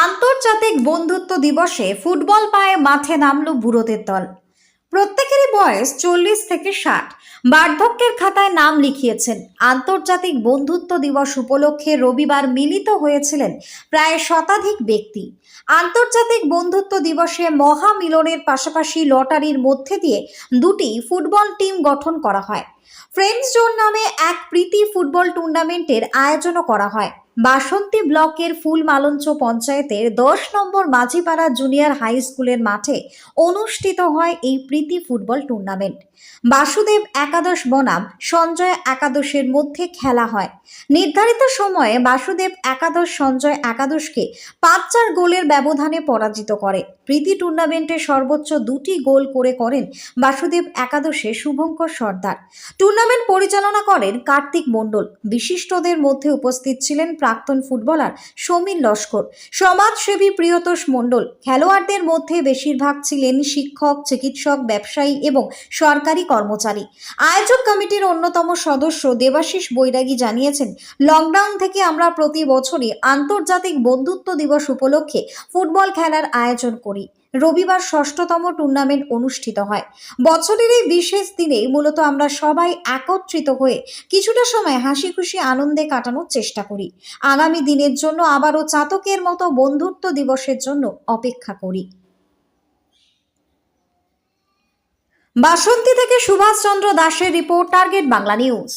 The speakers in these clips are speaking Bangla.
আন্তর্জাতিক বন্ধুত্ব দিবসে ফুটবল পায়ে মাঠে নামলো বুড়োদের দল। প্রত্যেকেরই বয়স 40 থেকে 60। বার্ধক্যের খাতায় নাম লিখিয়েছেন। আন্তর্জাতিক বন্ধুত্ব দিবস উপলক্ষে রবিবার মিলিত হয়েছিলেন প্রায় শতাধিক ব্যক্তি। আন্তর্জাতিক বন্ধুত্ব দিবসে মহামিলনের পাশাপাশি লটারির মধ্যে দিয়ে দুটি ফুটবল টিম গঠন করা হয়। ফ্রেন্ডস জোন নামে এক প্রীতি ফুটবল টুর্নামেন্টের আয়োজনও করা হয়। বাসন্তী ব্লকের ফুলমালঞ্চ পঞ্চায়েতের 10 নম্বর মাঝিপাড়া জুনিয়র হাই স্কুলের মাঠে অনুষ্ঠিত হয় এই প্রীতি ফুটবল টুর্নামেন্ট। বাসুদেব একাদশ বনাম সঞ্জয় একাদশের মধ্যে খেলা হয়। নির্ধারিত সময়ে বাসুদেব একাদশ সঞ্জয় একাদশকে 5-4 গোলের ব্যবধানে পরাজিত করে। প্রীতি টুর্নামেন্টে সর্বোচ্চ 2টি গোল করেন বাসুদেব একাদশে শুভঙ্কর সর্দার। টুর্নামেন্ট পরিচালনা করেন কার্তিক মণ্ডল। বিশিষ্টদের মধ্যে উপস্থিত ছিলেন প্রাক্তন ফুটবলার সমীর লস্কর, সমাজসেবী প্রিয়তোষ মণ্ডল। খেলোয়াড়দের মধ্যে বেশিরভাগ ছিলেন শিক্ষক, চিকিৎসক, ব্যবসায়ী এবং সরকারি কর্মচারী। আয়োজক কমিটির অন্যতম সদস্য দেবাশিস বৈরাগী জানিয়েছেন, লকডাউন থেকে আমরা প্রতি বছরই আন্তর্জাতিক বন্ধুত্ব দিবস উপলক্ষে ফুটবল খেলার আয়োজন করি। রবিবার 6তম টুর্নামেন্ট অনুষ্ঠিত হয়। বছরের এই বিশেষ দিনে মূলত আমরা সবাই একত্রিত হয়ে কিছুটা সময় হাসি খুশি আনন্দে কাটানোর চেষ্টা করি। আগামী দিনের জন্য আবারও চাতকের মতো বন্ধুত্ব দিবসের জন্য অপেক্ষা করি। বাসন্তী থেকে সুভাষচন্দ্র দাসের রিপোর্ট, টার্গেট বাংলা নিউজ।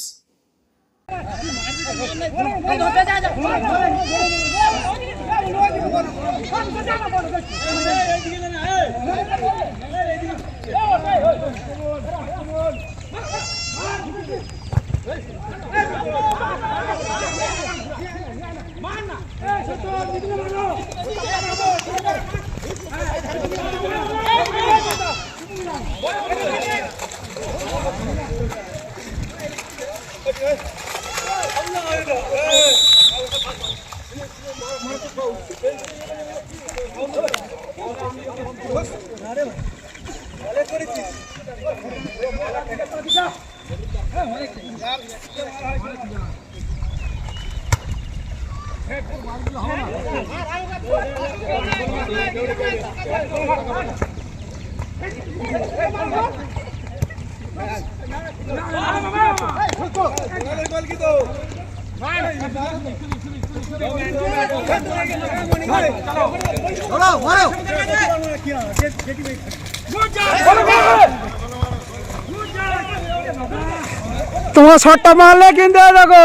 তোমার শটটা মারলে কিন্তু দেখো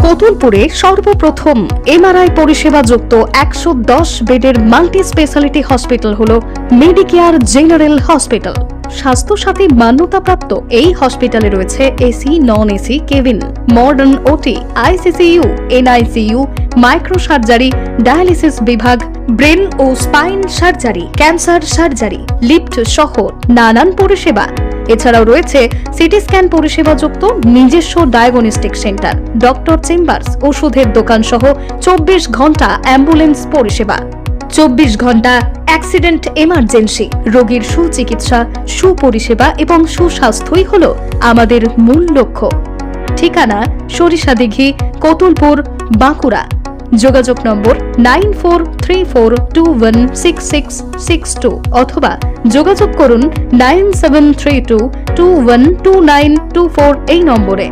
কতুলপুরে সর্বপ্রথম এমআরআই পরিষেবা যুক্ত 110 বেডের মাল্টি স্পেশালিটি হসপিটাল হলো মেডিকেয়ার জেনারেল হসপিটাল। স্বাস্থ্যসাথী মান্যতাপ্রাপ্ত এই হসপিটালে রয়েছে AC, non AC cabin, modern OT, ICCU, NICU, micro surgery, dialysis বিভাগ, ব্রেন ও spine surgery, cancer surgery, lift সহ নানান পরিষেবা। এছাড়াও রয়েছে সিটি স্ক্যান পরিষেবা যুক্ত নিজস্ব ডায়াগনস্টিক সেন্টার, ডক্টর চেম্বার্স, ওষুধের দোকান সহ 24 ঘন্টা অ্যাম্বুলেন্স পরিষেবা। 24 ঘন্টা অ্যাক্সিডেন্ট এমার্জেন্সি, রোগীর সুচিকিৎসা, সুপরিষেবা এবং সুস্বাস্থ্যই হলো আমাদের মূল লক্ষ্য। ঠিকানা সরিষাদিঘি, কতুলপুর, বাঁকুড়া। যোগাযোগ নম্বর 9434216662 অথবা যোগাযোগ করুন 9732212924 এই নম্বরে।